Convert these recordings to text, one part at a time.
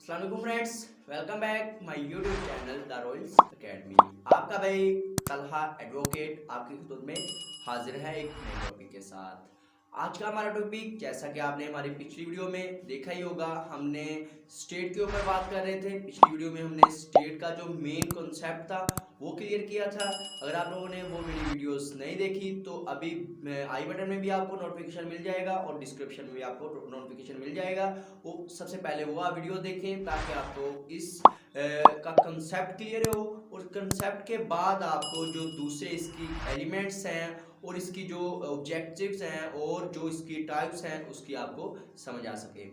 अस्सलाम वालेकुम friends, welcome back my YouTube channel the Royals academy. आपका भाई तलहा एडवोकेट आपकी खिदमत में हाजिर है एक नए टॉपिक के साथ। आज का हमारा टॉपिक, जैसा कि आपने हमारी पिछली वीडियो में देखा ही होगा, हमने स्टेट के ऊपर बात कर रहे थे। पिछली वीडियो में हमने स्टेट का जो मेन कॉन्सेप्ट था वो क्लियर किया था। अगर आप लोगों ने वो मेरी वीडियोस नहीं देखी तो अभी आई बटन में भी आपको नोटिफिकेशन मिल जाएगा और डिस्क्रिप्शन में भी आपको नोटिफिकेशन मिल जाएगा। वो सबसे पहले वो आप वीडियो देखें ताकि आपको इस का कंसेप्ट क्लियर हो, और कंसेप्ट के बाद आपको जो दूसरे इसकी एलिमेंट्स हैं और इसकी जो ऑब्जेक्टिव्स हैं और जो इसकी टाइप्स हैं उसकी आपको समझ आ सके।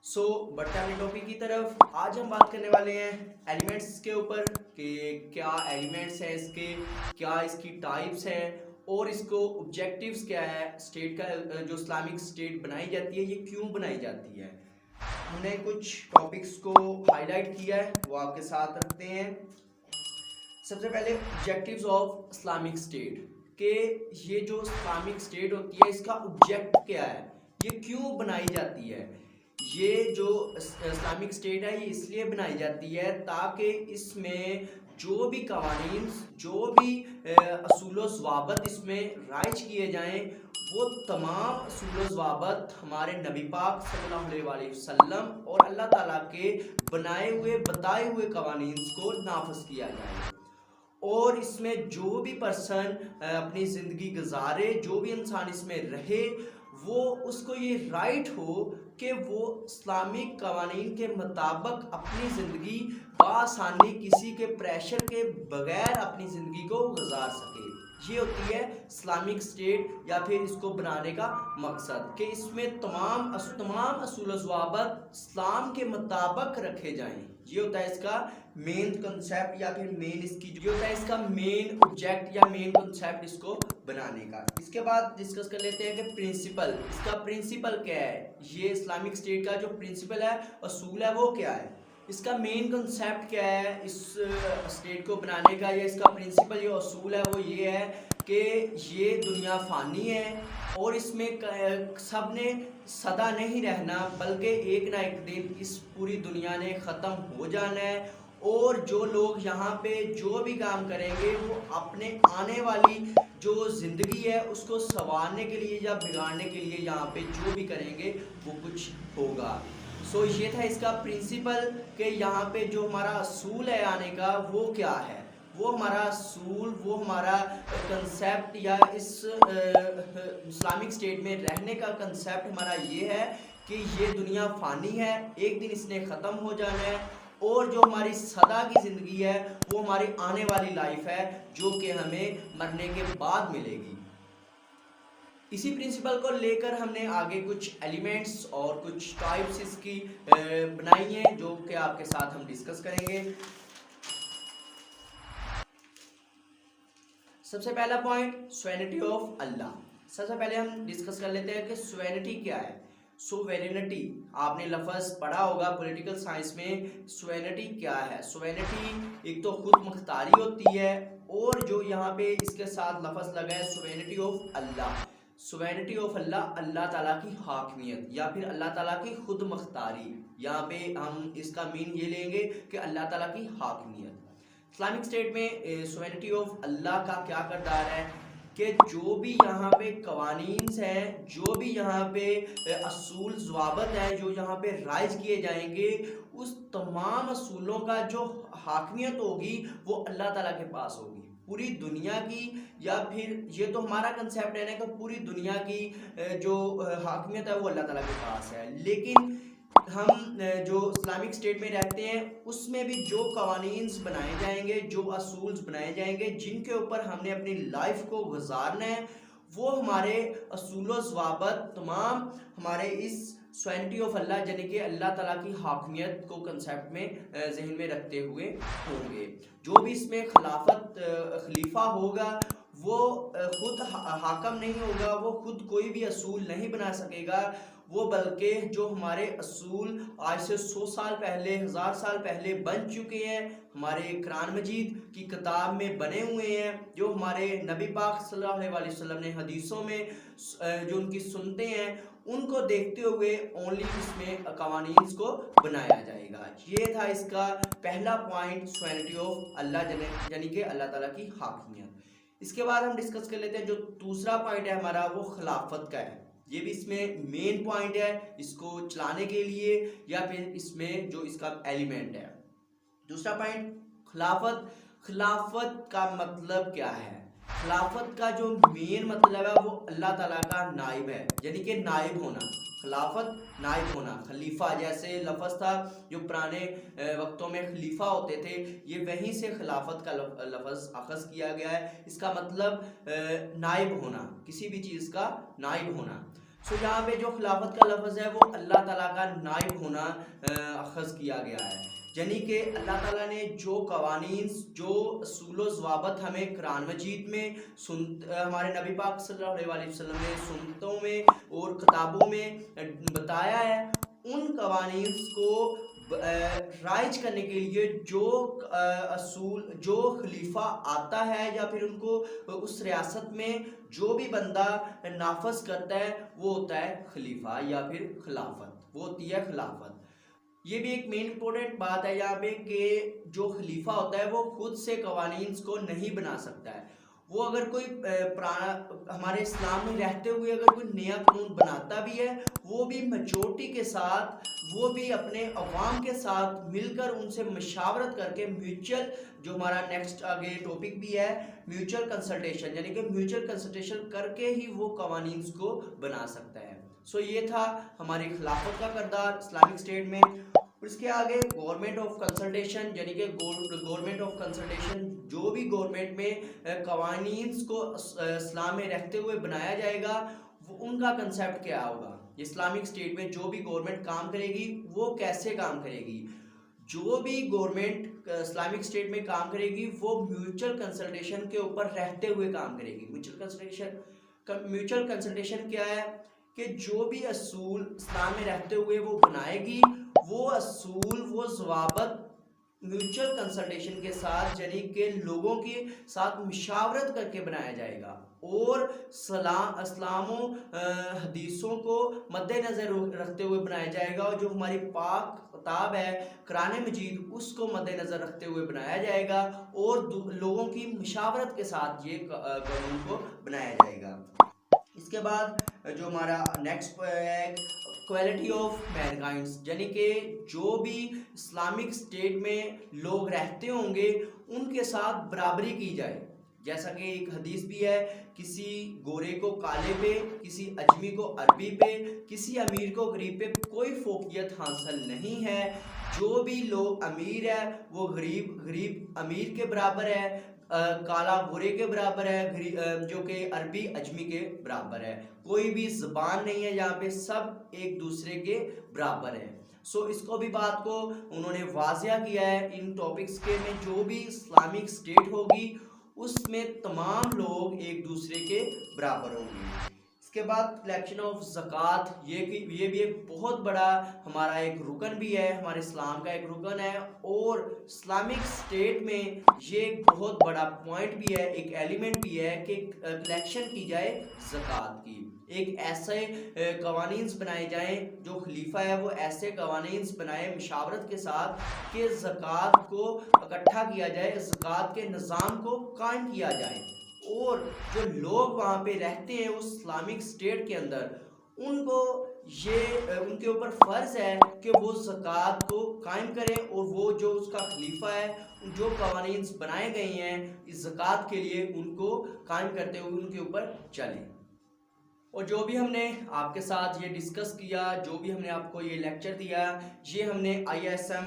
सो बढ़ते हैं टॉपिक की तरफ। आज हम बात करने वाले हैं एलिमेंट्स के ऊपर कि क्या एलिमेंट्स हैं इसके, क्या इसकी टाइप्स हैं और इसको ऑब्जेक्टिव्स क्या है। स्टेट का जो इस्लामिक स्टेट बनाई जाती है ये क्यों बनाई जाती है। हमने कुछ टॉपिक्स को हाईलाइट किया है, वो आपके साथ रखते हैं। सबसे पहले ऑब्जेक्टिव्स ऑफ इस्लामिक स्टेट के ये जो इस्लामिक स्टेट होती है इसका ऑब्जेक्ट क्या है, ये क्यों बनाई जाती है। ये जो इस्लामिक स्टेट है ये इसलिए बनाई जाती है ताकि इसमें जो भी कवानीन, जो भी असूल व ज़वाबित इसमें राइज किए जाएं वो तमाम असूल व ज़वाबित हमारे नबी पाक सल्लल्लाहु अलैहि वसल्लम और अल्लाह ताला के बनाए हुए बताए हुए कवानीन को नाफिज किया जाए। और इसमें जो भी पर्सन अपनी ज़िंदगी गुजारे, जो भी इंसान इसमें रहे, वो उसको ये राइट हो कि वो इस्लामिक कवानीन के मुताबिक अपनी ज़िंदगी बआसानी किसी के प्रेशर के बगैर अपनी ज़िंदगी को गुजार सके। ये होती है इस्लामिक स्टेट या फिर इसको बनाने का मकसद कि इसमें तमाम असूल व ज़वाबित इस्लाम के मुताबिक रखे जाएं। ये होता है इसका मेन कंसेप्ट या फिर मेन इसकी जो होता है इसका मेन ऑब्जेक्ट या मेन कंसेप्ट इसको बनाने का। इसके बाद डिस्कस कर लेते हैं कि प्रिंसिपल, इसका प्रिंसिपल क्या है। ये इस्लामिक स्टेट का जो प्रिंसिपल है, असूल है, वो क्या है, इसका मेन कंसेप्ट क्या है इस स्टेट को बनाने का, या इसका प्रिंसिपल जो असूल है वो ये है कि ये दुनिया फ़ानी है और इसमें सब ने सदा नहीं रहना, बल्कि एक ना एक दिन इस पूरी दुनिया ने ख़त्म हो जाना है। और जो लोग यहाँ पे जो भी काम करेंगे वो अपने आने वाली जो ज़िंदगी है उसको संवारने के लिए या बिगाड़ने के लिए यहाँ पे जो भी करेंगे वो कुछ होगा। सो ये था इसका प्रिंसिपल कि यहाँ पे जो हमारा असूल है आने का वो क्या है। वो हमारा असूल, वो हमारा कंसेप्ट या इस इस्लामिक स्टेट में रहने का कंसेप्ट हमारा ये है कि ये दुनिया फ़ानी है, एक दिन इसने ख़त्म हो जाना है, और जो हमारी सदा की ज़िंदगी है वो हमारी आने वाली लाइफ है जो कि हमें मरने के बाद मिलेगी। इसी प्रिंसिपल को लेकर हमने आगे कुछ एलिमेंट्स और कुछ टाइप्स इसकी बनाई हैं जो कि आपके साथ हम डिस्कस करेंगे। सबसे पहला पॉइंट, सोवेरेनिटी ऑफ अल्लाह। सबसे पहले हम डिस्कस कर लेते हैं कि सोवेरेनिटी क्या है। सोवेरेनिटी आपने लफ्ज़ पढ़ा होगा पॉलिटिकल साइंस में। सोवेरेनिटी क्या है। सोवेरेनिटी एक तो खुद मुख्तारी होती है, और जो यहाँ पे इसके साथ लफ्ज़ लगा है सोवेरेनिटी ऑफ अल्लाह। सोवेरेनिटी ऑफ अल्लाह, अल्लाह ताला की हाकमियत या फिर अल्लाह ताला की खुद मुख्तारी। यहाँ पे हम इसका मीन ये लेंगे कि अल्लाह ताला की हाकमियत। इस्लामिक स्टेट में सोवेरेनिटी ऑफ अल्लाह का क्या किरदार है कि जो भी यहाँ पे कवानीन हैं, जो भी यहाँ पे असूल ज़वाबित हैं जो यहाँ पे राइज किए जाएंगे, उस तमाम असूलों का जो हाकमियत होगी वो अल्लाह ताला के पास होगी पूरी दुनिया की। या फिर ये तो हमारा कंसेप्ट है ना कि पूरी दुनिया की जो हाकमियत है वो अल्लाह ताला के पास है, लेकिन हम जो इस्लामिक स्टेट में रहते हैं उसमें भी जो कवानीन्स बनाए जाएंगे, जो असूल्स बनाए जाएंगे जिनके ऊपर हमने अपनी लाइफ को गुजारना है, वो हमारे असूल व ज़वाबित तमाम हमारे इस सोवेरेनिटी ऑफ अल्लाह यानी कि अल्लाह ताला की हाकमियत को कंसेप्ट में जहन में रखते हुए होंगे। जो भी इसमें खलीफा होगा वो खुद हाकम नहीं होगा, वो खुद कोई भी असूल नहीं बना सकेगा, वो बल्कि जो हमारे असूल आज से 100 साल पहले, 1000 साल पहले बन चुके हैं, हमारे कुरान मजीद की किताब में बने हुए हैं, जो हमारे नबी पाक सल्लल्लाहु अलैहि वसल्लम ने हदीसों में जो उनकी सुनते हैं उनको देखते हुए ओनली इसमें कवानीन को बनाया जाएगा। ये था इसका पहला पॉइंट, सोवेरेनिटी ऑफ अल्लाह, यानी कि अल्लाह ताला की हाकिमियत। इसके बाद हम डिस्कस कर लेते हैं जो दूसरा पॉइंट है हमारा, वो खिलाफत का है। ये भी इसमें मेन पॉइंट है इसको चलाने के लिए, या फिर इसमें जो इसका एलिमेंट है। दूसरा पॉइंट खिलाफत। खिलाफत का मतलब क्या है? खिलाफत का जो मेन मतलब है वो अल्लाह ताला का नाइब है, यानी कि नाइब होना। खिलाफत नाइब होना, खलीफा जैसे लफ्ज़ था जो पुराने वक्तों में खलीफा होते थे, ये वहीं से खिलाफत का लफ्ज़ अखज़ किया गया है। इसका मतलब नाइब होना, किसी भी चीज़ का नाइब होना। सो यहाँ पे जो खिलाफत का लफ्ज़ है वो अल्लाह ताला का नाइब होना अखज़ किया गया है, यानी कि अल्लाह ताला ने जो कवानीन, जो असूल ज़वाबत हमें कुरान मजीद में हमारे नबी पाक सल्लल्लाहु अलैहि वसल्लम ने सुन्नतों में और किताबों में बताया है, उन कवानीन को राइज करने के लिए जो असूल, जो खलीफा आता है या फिर उनको उस रियासत में जो भी बंदा नाफज करता है वो होता है खलीफा या फिर खिलाफत, वो होती है खिलाफत। ये भी एक मेन इंपॉर्टेंट बात है यहाँ पे कि जो खलीफा होता है वो खुद से कवानीन को नहीं बना सकता है। वो अगर कोई हमारे इस्लाम में रहते हुए अगर कोई नया कानून बनाता भी है, वो भी मेजॉरिटी के साथ, वो भी अपने अवाम के साथ मिलकर उनसे मशावरत करके, म्यूचुअल, जो हमारा नेक्स्ट आगे टॉपिक भी है म्यूचुअल कंसल्टेशन, यानी कि म्यूचुअल कंसल्टेशन करके ही वो कवानीन को बना सकता है। सो ये था हमारी खिलाफत का किरदार इस्लामिक स्टेट में। इसके आगे गवर्नमेंट ऑफ कंसल्टेशन, यानी कि गवर्नमेंट ऑफ कंसल्टेशन, जो भी गवर्नमेंट में कवानीन को इस्लाम में रखते हुए बनाया जाएगा, वो उनका कंसेप्ट क्या होगा। इस्लामिक स्टेट में जो भी गवर्नमेंट काम करेगी वो कैसे काम करेगी। जो भी गवर्नमेंट इस्लामिक स्टेट में काम करेगी वो म्यूचुअल कंसल्टेशन के ऊपर रहते हुए काम करेगी। म्यूचुअल कंसल्टेशन क्या है कि जो भी असूल इस्लाम में रहते हुए वो बनाएगी, वो असूल, वो ज़वाबत म्यूचुअल कंसल्टेशन के साथ, यानी कि लोगों के साथ मुशावरत करके बनाया जाएगा और इस्लामो हदीसों को मद्देनज़र रखते हुए बनाया जाएगा, और जो हमारी पाक किताब है कुरान मजीद, उसको मद्देनज़र रखते हुए बनाया जाएगा और लोगों की मुशावरत के साथ ये कानून को बनाया जाएगा। इसके बाद जो हमारा नेक्स्ट है क्वालिटी ऑफ मैनकाइंड, यानी कि जो भी इस्लामिक स्टेट में लोग रहते होंगे उनके साथ बराबरी की जाए। जैसा कि एक हदीस भी है, किसी गोरे को काले पे, किसी अजमी को अरबी पे, किसी अमीर को गरीब पे कोई फोकियत हासिल नहीं है। जो भी लोग अमीर है वो गरीब अमीर के बराबर है, काला गोरे के बराबर है, जो कि अरबी अजमी के बराबर है। कोई भी ज़बान नहीं है यहाँ पे, सब एक दूसरे के बराबर है। सो इसको भी बात को उन्होंने वाज़िया किया है इन टॉपिक्स के में, जो भी इस्लामिक स्टेट होगी उसमें तमाम लोग एक दूसरे के बराबर होंगे। इसके बाद कलेक्शन ऑफ ज़कात, ये भी एक बहुत बड़ा हमारा एक रुकन भी है, हमारे इस्लाम का एक रुकन है, और इस्लामिक स्टेट में ये एक बहुत बड़ा पॉइंट भी है, एक एलिमेंट भी है कि कलेक्शन की जाए ज़कात की। एक ऐसे कवानीन बनाए जाएं, जो खलीफा है वो ऐसे कवानीन बनाए मशावरत के साथ कि ज़कात को इकट्ठा किया जाए, ज़कात के निज़ाम को कायम किया जाए, और जो लोग वहाँ पे रहते हैं उस इस्लामिक स्टेट के अंदर, उनको ये उनके ऊपर फ़र्ज़ है कि वो ज़कात को कायम करें, और वो जो उसका खलीफा है, जो कवानीन बनाए गए हैं इस ज़कात के लिए, उनको कायम करते हुए उनके ऊपर चलें। और जो भी हमने आपके साथ ये डिस्कस किया, जो भी हमने आपको ये लेक्चर दिया, ये हमने IISM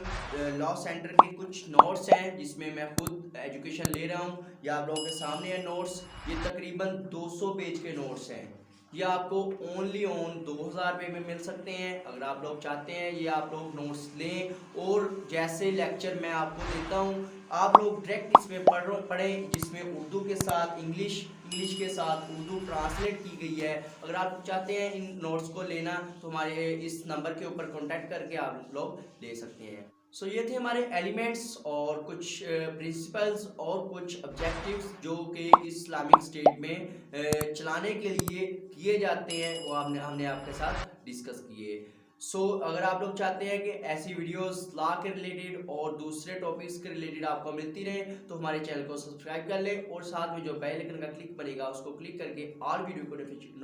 लॉ सेंटर के कुछ नोट्स हैं जिसमें मैं खुद एजुकेशन ले रहा हूँ। ये आप लोगों के सामने है नोट्स, ये तकरीबन 200 पेज के नोट्स हैं। ये आपको ओनली 2000 रुपये में मिल सकते हैं। अगर आप लोग चाहते हैं ये आप लोग नोट्स लें, और जैसे लेक्चर मैं आपको देता हूँ आप लोग डायरेक्ट इसमें पढ़ें, जिसमें उर्दू के साथ इंग्लिश इंग्लिश के साथ उर्दू ट्रांसलेट की गई है। अगर आप चाहते हैं इन नोट्स को लेना तो हमारे इस नंबर के ऊपर कॉन्टैक्ट करके आप लोग ले सकते हैं। सो ये थे हमारे एलिमेंट्स और कुछ प्रिंसिपल्स और कुछ ऑब्जेक्टिव्स जो कि इस्लामिक स्टेट में चलाने के लिए किए जाते हैं, वो हमने आपके साथ डिस्कस किए। सो अगर आप लोग चाहते हैं कि ऐसी वीडियोस लॉ के रिलेटेड और दूसरे टॉपिक्स के रिलेटेड आपको मिलती रहे तो हमारे चैनल को सब्सक्राइब कर लें और साथ में जो बेल आइकन का क्लिक बनेगा उसको क्लिक करके ऑल वीडियो को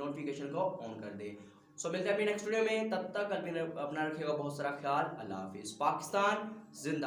नोटिफिकेशन को ऑन कर दें। सो मिलते हैं अपनी नेक्स्ट वीडियो में, तब तक अपना रखिएगा बहुत सारा ख्याल। अल्लाह हाफिज़। पाकिस्तान जिंदा।